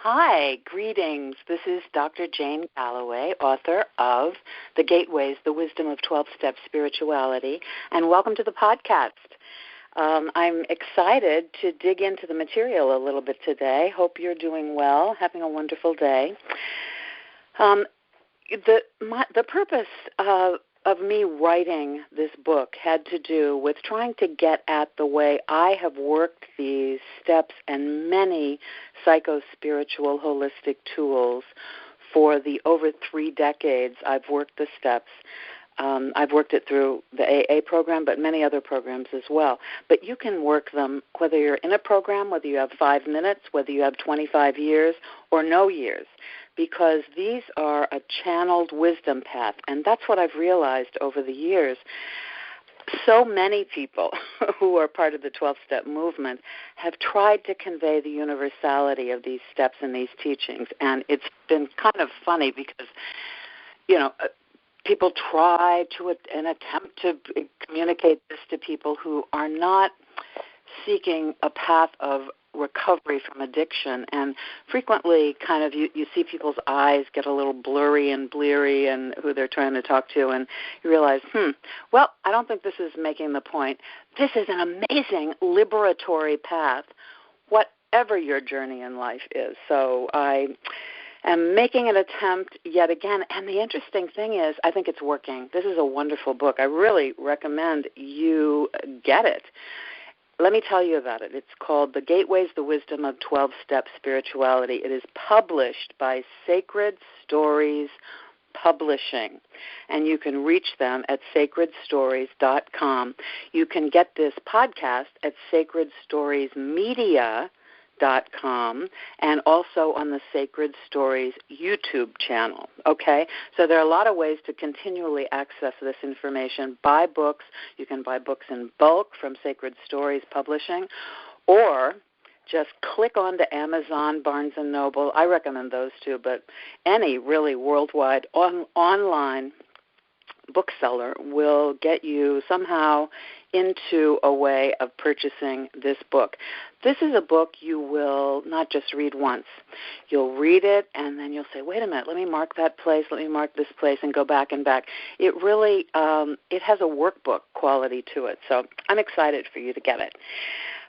Hi, greetings. This is Dr. Jane Galloway, author of The Gateways, The Wisdom of 12-Step Spirituality, and welcome to the podcast. I'm excited to dig into the material a little bit today. Hope you're doing well, having a wonderful day. The purpose of me writing this book had to do with trying to get at the way I have worked these steps and many psycho-spiritual holistic tools for the over 3 decades I've worked the steps. I've worked it through the AA program, but many other programs as well. But you can work them whether you're in a program, whether you have 5 minutes, whether you have 25 years or no years, because these are a channeled wisdom path, and that's what I've realized over the years. So many people who are part of the 12-step movement have tried to convey the universality of these steps and these teachings, and it's been kind of funny because, people try to and attempt to communicate this to people who are not seeking a path of recovery from addiction, and frequently kind of you see people's eyes get a little blurry and bleary and who they're trying to talk to, and you realize, well, I don't think this is making the point. This is an amazing liberatory path, whatever your journey in life is. So I am making an attempt yet again, and the interesting thing is I think it's working. This is a wonderful book. I really recommend you get it. Let me tell you about it. It's called The Gateways, The Wisdom of 12-Step Spirituality. It is published by Sacred Stories Publishing, and you can reach them at sacredstories.com. You can get this podcast at sacredstoriesmedia.com and also on the Sacred Stories YouTube channel, okay? So there are a lot of ways to continually access this information. Buy books. You can buy books in bulk from Sacred Stories Publishing, or just click on to Amazon, Barnes & Noble. I recommend those too, but any really worldwide online bookseller will get you somehow into a way of purchasing this book. This is a book you will not just read once. You'll read it, and then you'll say, wait a minute, let me mark that place, let me mark this place, and go back and back. It really, it has a workbook quality to it, so I'm excited for you to get it.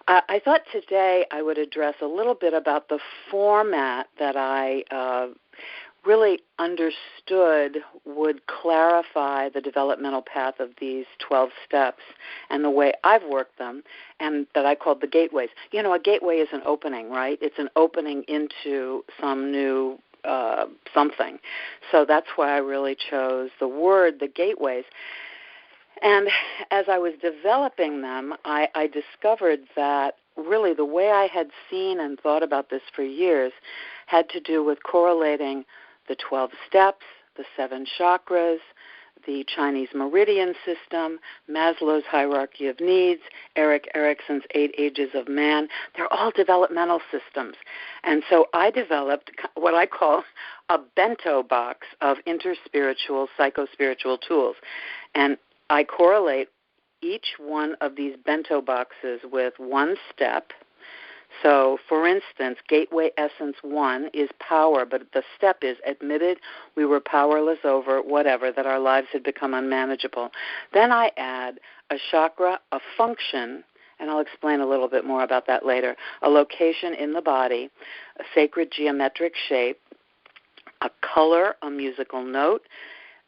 I thought today I would address a little bit about the format that I really understood would clarify the developmental path of these 12 steps and the way I've worked them, and that I called the gateways. A gateway is an opening, right? It's an opening into some new something. So that's why I really chose the word, the gateways. And as I was developing them, I discovered that really the way I had seen and thought about this for years had to do with correlating the 12 steps, the 7 chakras, the Chinese meridian system, Maslow's hierarchy of needs, Erik Erikson's 8 ages of man. They're all developmental systems. And so I developed what I call a bento box of interspiritual, psychospiritual tools. And I correlate each one of these bento boxes with one step. So, for instance, Gateway Essence 1 is power, but the step is admitted we were powerless over whatever, that our lives had become unmanageable. Then I add a chakra, a function, and I'll explain a little bit more about that later, a location in the body, a sacred geometric shape, a color, a musical note,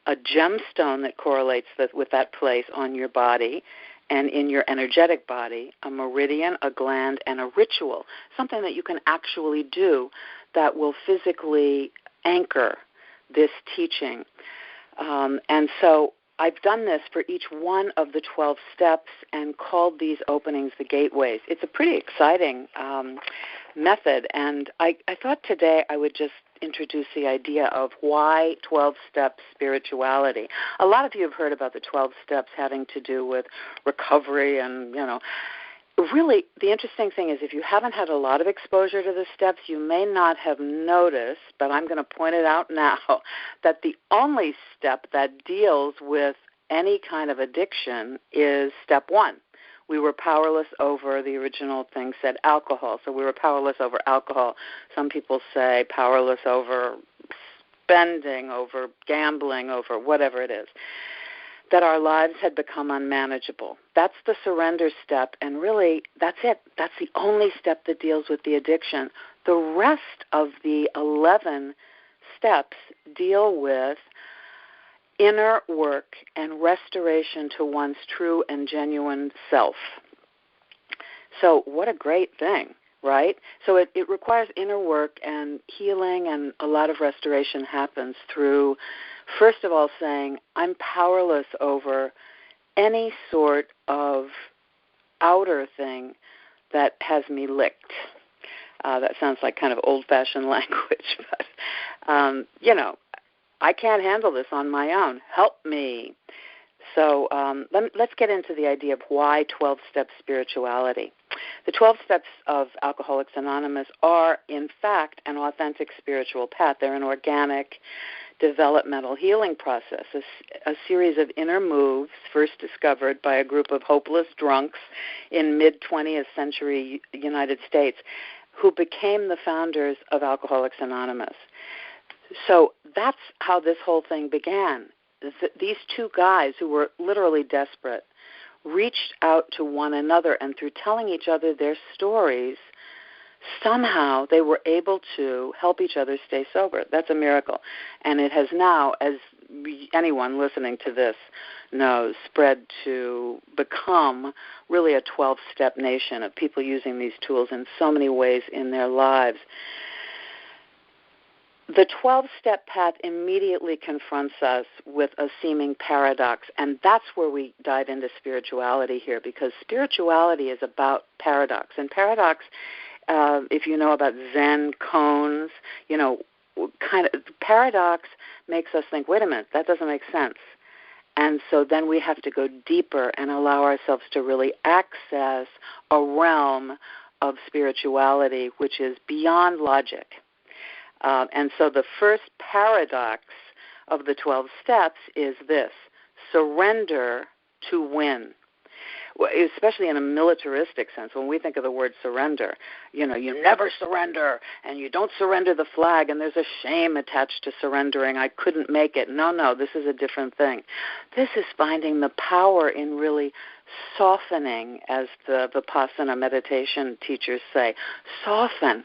a gemstone that correlates with that place on your body, and in your energetic body, a meridian, a gland, and a ritual, something that you can actually do that will physically anchor this teaching. And so I've done this for each one of the 12 steps and called these openings the gateways. It's a pretty exciting method, and I thought today I would just introduce the idea of why 12-step spirituality. A lot of you have heard about the 12 steps having to do with recovery and, really the interesting thing is if you haven't had a lot of exposure to the steps, you may not have noticed, but I'm going to point it out now, that the only step that deals with any kind of addiction is step 1, we were powerless over, the original thing said alcohol, so we were powerless over alcohol. Some people say powerless over spending, over gambling, over whatever it is, that our lives had become unmanageable. That's the surrender step, and really, that's it. That's the only step that deals with the addiction. The rest of the 11 steps deal with inner work and restoration to one's true and genuine self. So what a great thing, right? So it requires inner work and healing, and a lot of restoration happens through, first of all, saying, I'm powerless over any sort of outer thing that has me licked. That sounds like kind of old-fashioned language, but, I can't handle this on my own. Help me. So let's get into the idea of why 12-step spirituality. The 12 steps of Alcoholics Anonymous are, in fact, an authentic spiritual path. They're an organic developmental healing process, a series of inner moves first discovered by a group of hopeless drunks in mid-20th century United States who became the founders of Alcoholics Anonymous. So that's how this whole thing began. These two guys who were literally desperate reached out to one another, and through telling each other their stories, somehow they were able to help each other stay sober. That's a miracle. And it has now, as anyone listening to this knows, spread to become really a 12-step nation of people using these tools in so many ways in their lives. The 12-step path immediately confronts us with a seeming paradox, and that's where we dive into spirituality here, because spirituality is about paradox. And paradox, if you know about Zen Koans, paradox makes us think, wait a minute, that doesn't make sense. And so then we have to go deeper and allow ourselves to really access a realm of spirituality which is beyond logic. And so the first paradox of the 12 steps is this: surrender to win. Especially in a militaristic sense, when we think of the word surrender, you never surrender, and you don't surrender the flag, and there's a shame attached to surrendering. I couldn't make it. No, this is a different thing. This is finding the power in really softening, as the Vipassana meditation teachers say. Soften,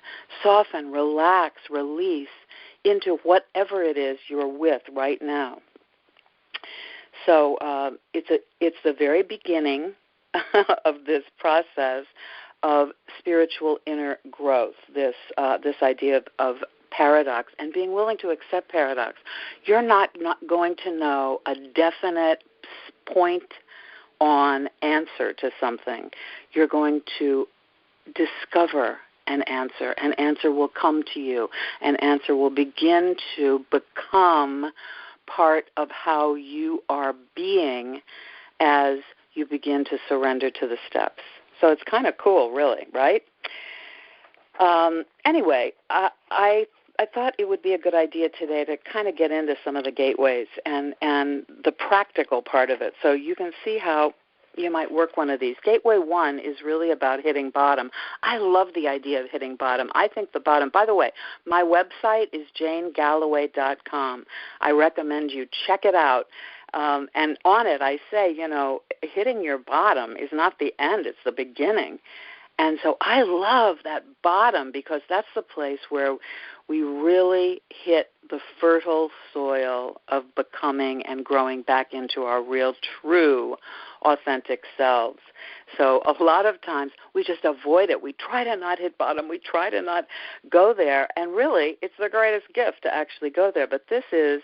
relax, release into whatever it is you're with right now. So it's the very beginning of this process of spiritual inner growth, this idea of paradox and being willing to accept paradox. You're not going to know a definite point on answer to something. You're going to discover an answer. An answer will come to you. An answer will begin to become part of how you are being as you begin to surrender to the steps. So it's kind of cool, really, right? Anyway, I thought it would be a good idea today to kind of get into some of the gateways and the practical part of it, so you can see how you might work one of these. Gateway 1 is really about hitting bottom. I love the idea of hitting bottom. I think the bottom, by the way, my website is janegalloway.com. I recommend you check it out. And on it I say, hitting your bottom is not the end, it's the beginning. And so I love that bottom, because that's the place where we really hit the fertile soil of becoming and growing back into our real, true, authentic selves. So a lot of times we just avoid it. We try to not hit bottom. We try to not go there. And really, it's the greatest gift to actually go there. But this is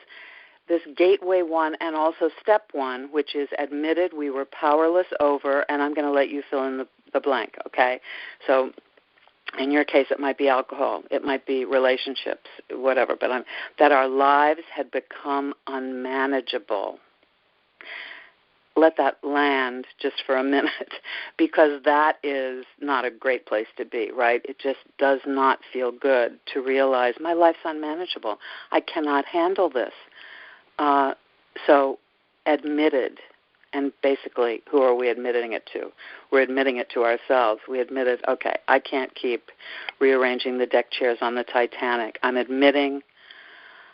this gateway 1 and also step 1, which is admitted we were powerless over, and I'm going to let you fill in the blank, okay? So in your case, it might be alcohol. It might be relationships, whatever, but that our lives had become unmanageable. Let that land just for a minute, because that is not a great place to be, right? It just does not feel good to realize my life's unmanageable. I cannot handle this. So admitted, And basically, who are we admitting it to? We're admitting it to ourselves. We admitted, okay, I can't keep rearranging the deck chairs on the Titanic. I'm admitting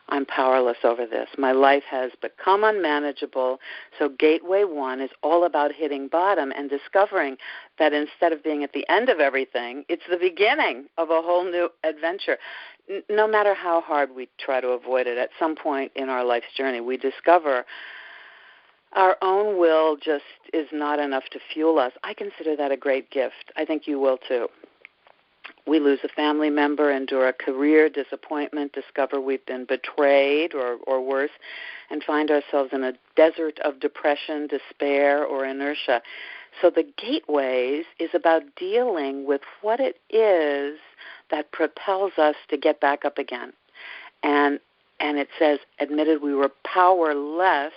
I'm powerless over this. My life has become unmanageable. So gateway 1 is all about hitting bottom and discovering that instead of being at the end of everything, it's the beginning of a whole new adventure. No matter how hard we try to avoid it, at some point in our life's journey, we discover our own will just is not enough to fuel us. I consider that a great gift. I think you will too. We lose a family member, endure a career disappointment, discover we've been betrayed or worse, and find ourselves in a desert of depression, despair, or inertia. So the gateways is about dealing with what it is that propels us to get back up again. And it says, admitted we were powerless.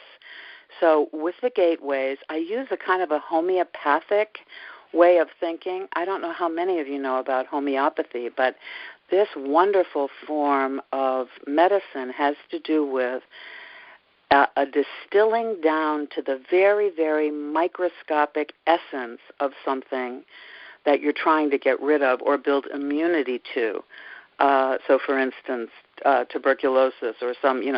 So with the gateways, I use a kind of a homeopathic way of thinking. I don't know how many of you know about homeopathy, but this wonderful form of medicine has to do with a distilling down to the very, very microscopic essence of something that you're trying to get rid of or build immunity to. So, for instance, tuberculosis or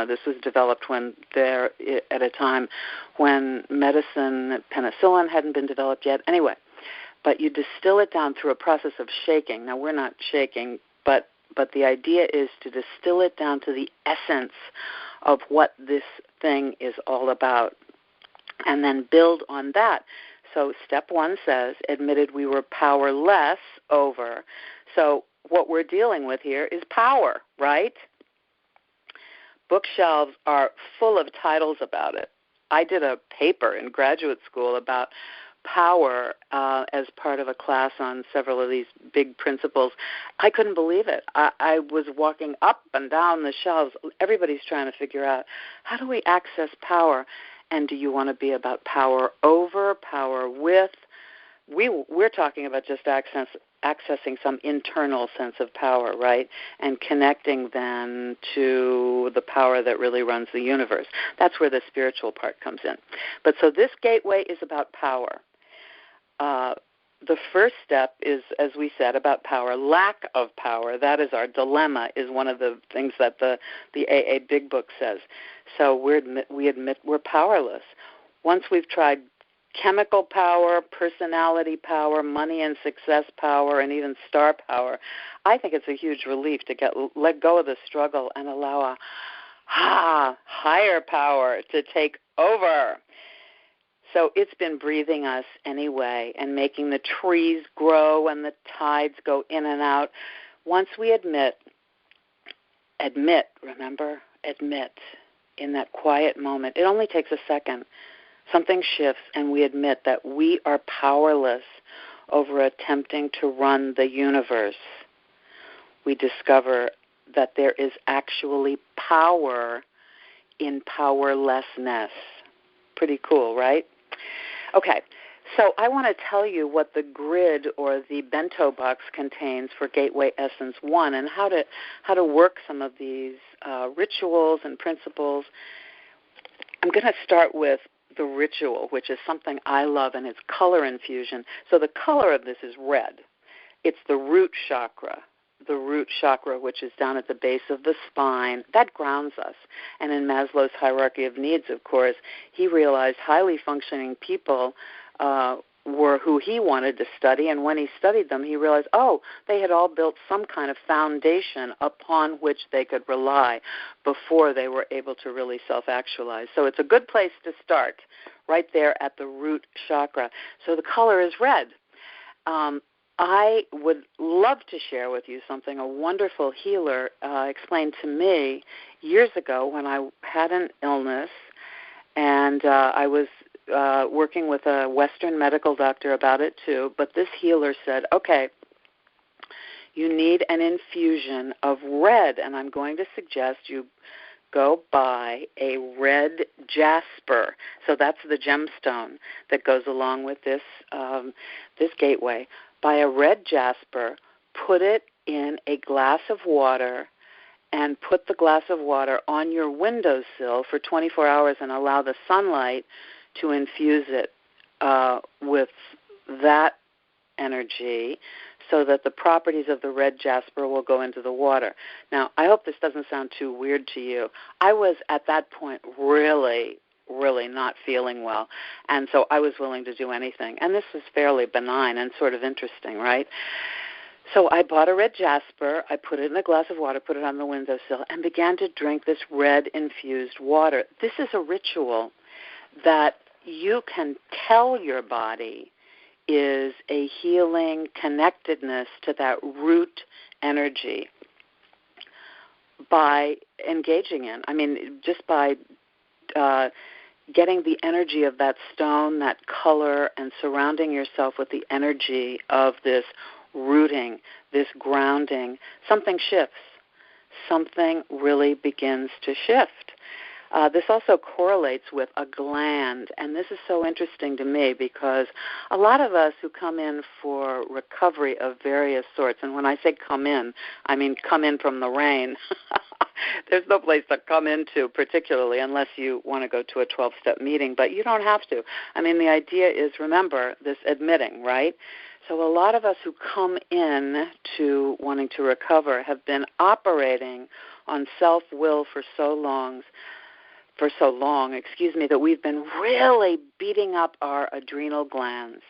this was developed at a time when medicine, penicillin hadn't been developed yet. Anyway, but you distill it down through a process of shaking. Now, we're not shaking, but the idea is to distill it down to the essence of what this thing is all about, and then build on that. So step 1 says, admitted we were powerless over. So what we're dealing with here is power, right? Bookshelves are full of titles about it. I did a paper in graduate school about power as part of a class on several of these big principles. I couldn't believe it. I was walking up and down the shelves. Everybody's trying to figure out, how do we access power? And do you want to be about power over, power with? We're talking about just accessing some internal sense of power, right? And connecting then to the power that really runs the universe. That's where the spiritual part comes in. But so this gateway is about power. The first step is, as we said, about power. Lack of power, that is our dilemma, is one of the things that the AA Big Book says. So we admit we're powerless. Once we've tried chemical power, personality power, money and success power, and even star power, I think it's a huge relief to let go of the struggle and allow a higher power to take over. So it's been breathing us anyway and making the trees grow and the tides go in and out. Once we admit in that quiet moment, it only takes a second. Something shifts and we admit that we are powerless over attempting to run the universe. We discover that there is actually power in powerlessness. Pretty cool, right? Okay, so I want to tell you what the grid or the bento box contains for Gateway Essence 1 and how to work some of these rituals and principles. I'm going to start with the ritual, which is something I love, and it's color infusion. So the color of this is red. It's the root chakra. The root chakra, which is down at the base of the spine, that grounds us. And in Maslow's hierarchy of needs, of course, he realized highly functioning people were who he wanted to study, and when he studied them, he realized, they had all built some kind of foundation upon which they could rely before they were able to really self-actualize. So it's a good place to start, right there at the root chakra. So the color is red. I would love to share with you something a wonderful healer explained to me years ago when I had an illness, and I was working with a Western medical doctor about it too, but this healer said, okay, you need an infusion of red, and I'm going to suggest you go buy a red jasper. So that's the gemstone that goes along with this gateway. Buy a red jasper, put it in a glass of water, and put the glass of water on your windowsill for 24 hours and allow the sunlight to infuse it with that energy so that the properties of the red jasper will go into the water. Now, I hope this doesn't sound too weird to you. I was at that point really not feeling well, and so I was willing to do anything. And this was fairly benign and sort of interesting, right? So I bought a red jasper, I put it in a glass of water, put it on the windowsill, and began to drink this red-infused water. This is a ritual that you can tell your body is a healing connectedness to that root energy by engaging in. I mean, just by getting the energy of that stone, that color, and surrounding yourself with the energy of this rooting, this grounding, something shifts. Something really begins to shift. This also correlates with a gland, and this is so interesting to me because a lot of us who come in for recovery of various sorts, and when I say come in, I mean come in from the rain. There's no place to come into particularly unless you want to go to a 12-step meeting, but you don't have to. I mean, the idea is, remember, this admitting, right? So a lot of us who come in to wanting to recover have been operating on self-will for so long, that we've been really beating up our adrenal glands.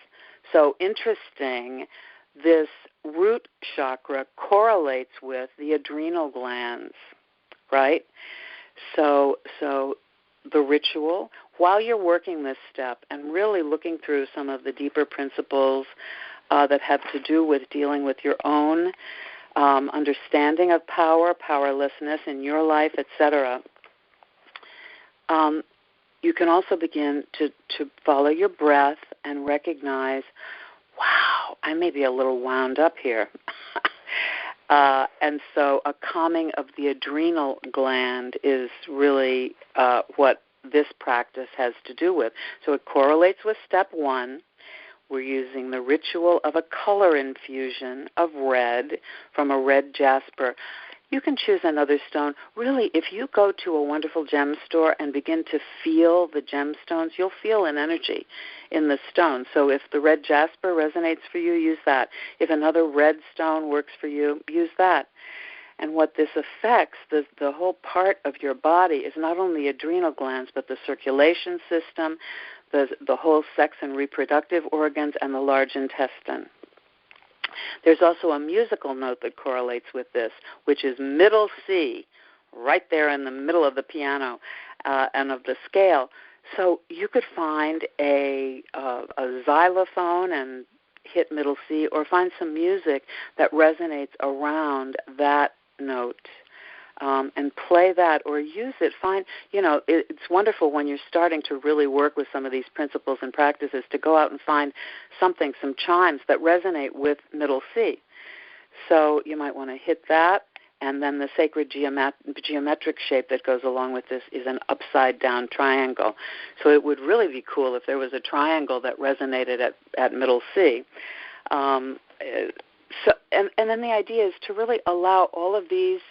So interesting, this root chakra correlates with the adrenal glands, right? So the ritual, while you're working this step and really looking through some of the deeper principles that have to do with dealing with your own understanding of power, powerlessness in your life, etc., you can also begin to follow your breath and recognize, wow, I may be a little wound up here. And so a calming of the adrenal gland is really what this practice has to do with. So it correlates with step one. We're using the ritual of a color infusion of red from a red jasper. You can choose another stone. Really, if you go to a wonderful gem store and begin to feel the gemstones, you'll feel an energy in the stone. So if the red jasper resonates for you, use that. If another red stone works for you, use that. And what this affects, the whole part of your body, is not only the adrenal glands, but the circulation system, the whole sex and reproductive organs, and the large intestine. There's also a musical note that correlates with this, which is middle C, right there in the middle of the piano and of the scale. So you could find a xylophone and hit middle C, or find some music that resonates around that note and play that or use it. It's wonderful when you're starting to really work with some of these principles and practices to go out and find something, some chimes that resonate with middle C. So you might want to hit that, and then the sacred geometric shape that goes along with this is an upside-down triangle. So it would really be cool if there was a triangle that resonated at middle C. And then the idea is to really allow all of these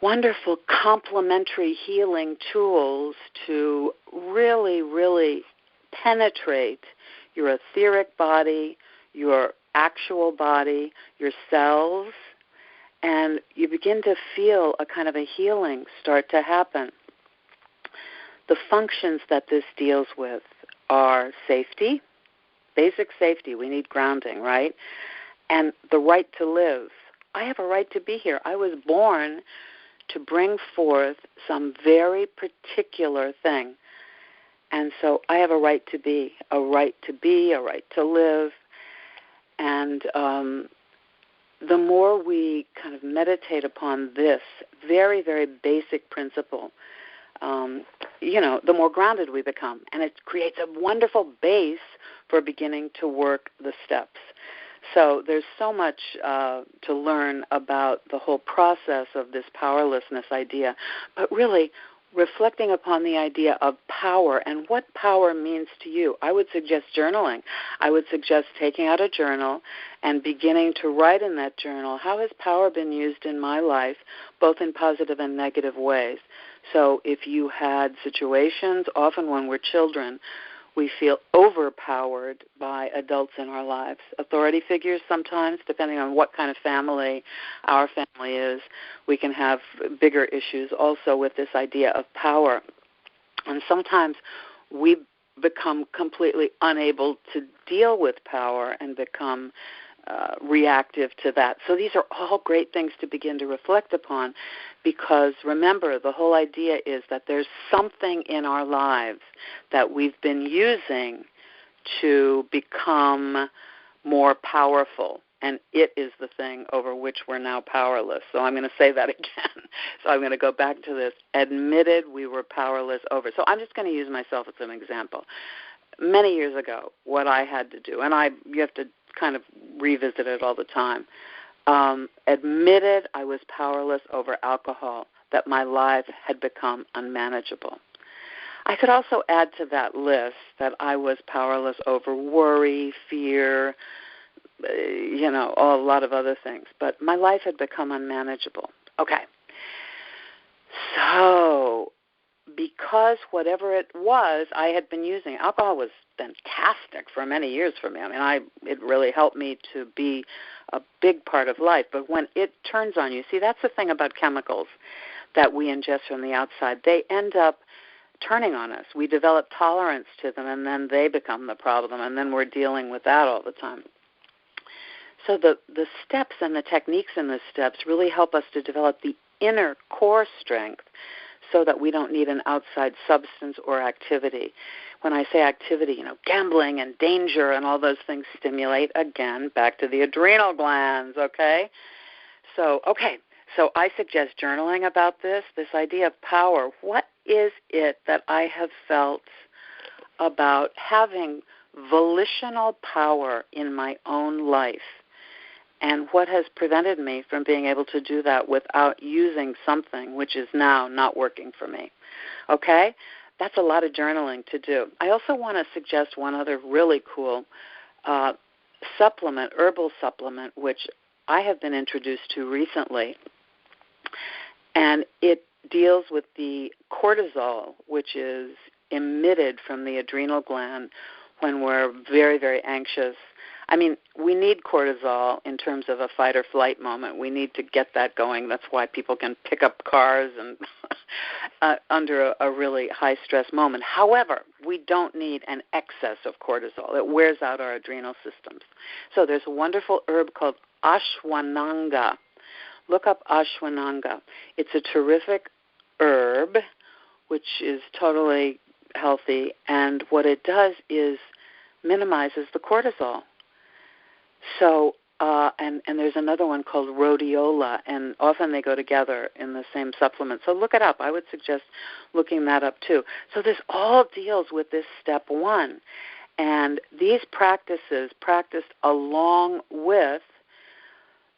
wonderful complementary healing tools to really, really penetrate your etheric body, your actual body, your cells, and you begin to feel a kind of a healing start to happen. The functions that this deals with are safety, basic safety. We need grounding, right? And the right to live. I have a right to be here. I was born to bring forth some very particular thing. And so I have a right to be, a right to live. And the more we kind of meditate upon this very, very basic principle, the more grounded we become. And it creates a wonderful base for beginning to work the steps. So there's so much to learn about the whole process of this powerlessness idea, but really reflecting upon the idea of power and what power means to you. I would suggest journaling. I would suggest taking out a journal and beginning to write in that journal, how has power been used in my life, both in positive and negative ways? So if you had situations, often when we're children, we feel overpowered by adults in our lives. Authority figures sometimes, depending on what kind of family our family is, we can have bigger issues also with this idea of power. And sometimes we become completely unable to deal with power and become reactive to that. So these are all great things to begin to reflect upon, because remember, the whole idea is that there's something in our lives that we've been using to become more powerful, and it is the thing over which we're now powerless. So I'm going to say that again. So I'm going to go back to this. Admitted we were powerless over. So I'm just going to use myself as an example. Many years ago, what I had to do, and you have to kind of revisit it all the time, admitted I was powerless over alcohol, that my life had become unmanageable. I could also add to that list that I was powerless over worry, fear, a lot of other things. But my life had become unmanageable. Okay. So because whatever it was I had been using, alcohol was fantastic for many years for me. It really helped me to be a big part of life. But when it turns on you, see, that's the thing about chemicals that we ingest from the outside. They end up turning on us. We develop tolerance to them, and then they become the problem, and then we're dealing with that all the time. So the steps and the techniques in the steps really help us to develop the inner core strength so that we don't need an outside substance or activity. When I say activity, gambling and danger and all those things stimulate, again, back to the adrenal glands, okay? So I suggest journaling about this idea of power. What is it that I have felt about having volitional power in my own life? And what has prevented me from being able to do that without using something which is now not working for me? Okay? That's a lot of journaling to do. I also want to suggest one other really cool supplement, herbal supplement, which I have been introduced to recently. And it deals with the cortisol, which is emitted from the adrenal gland when we're very, very anxious. We need cortisol in terms of a fight or flight moment. We need to get that going. That's why people can pick up cars and under a really high-stress moment. However, we don't need an excess of cortisol. It wears out our adrenal systems. So there's a wonderful herb called ashwagandha. Look up ashwagandha. It's a terrific herb, which is totally healthy, and what it does is minimizes the cortisol. So, and there's another one called rhodiola, and often they go together in the same supplement. So look it up. I would suggest looking that up too. So this all deals with this step one. And these practices, practiced along with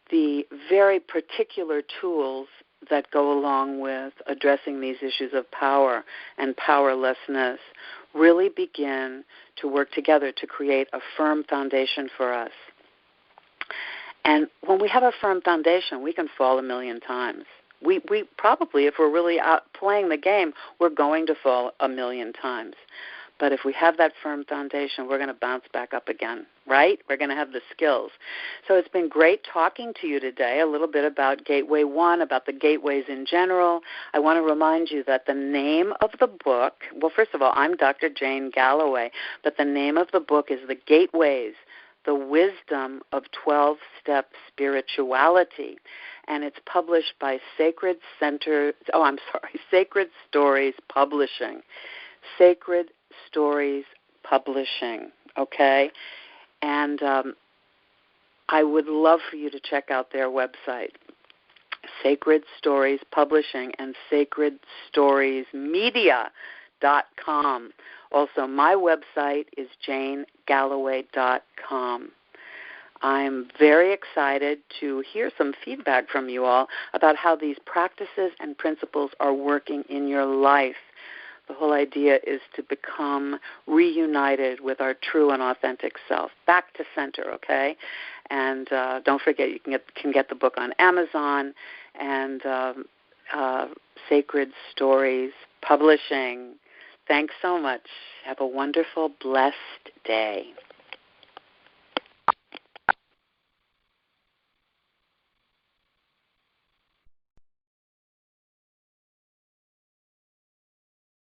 the very particular tools that go along with addressing these issues of power and powerlessness, really begin to work together to create a firm foundation for us. And when we have a firm foundation, we can fall a million times. We probably, if we're really out playing the game, we're going to fall a million times. But if we have that firm foundation, we're going to bounce back up again, right? We're going to have the skills. So it's been great talking to you today, a little bit about Gateway 1, about the gateways in general. I want to remind you that the name of the book, well, first of all, I'm Dr. Jane Galloway, but the name of the book is The Gateways, The Wisdom of 12-Step Spirituality. And it's published by Sacred Stories Publishing. Sacred Stories Publishing, okay? And I would love for you to check out their website, Sacred Stories Publishing and sacredstoriesmedia.com. Also, my website is janegalloway.com. I'm very excited to hear some feedback from you all about how these practices and principles are working in your life. The whole idea is to become reunited with our true and authentic self, back to center, okay? And don't forget, you can get the book on Amazon, and Sacred Stories Publishing. Thanks so much. Have a wonderful, blessed day.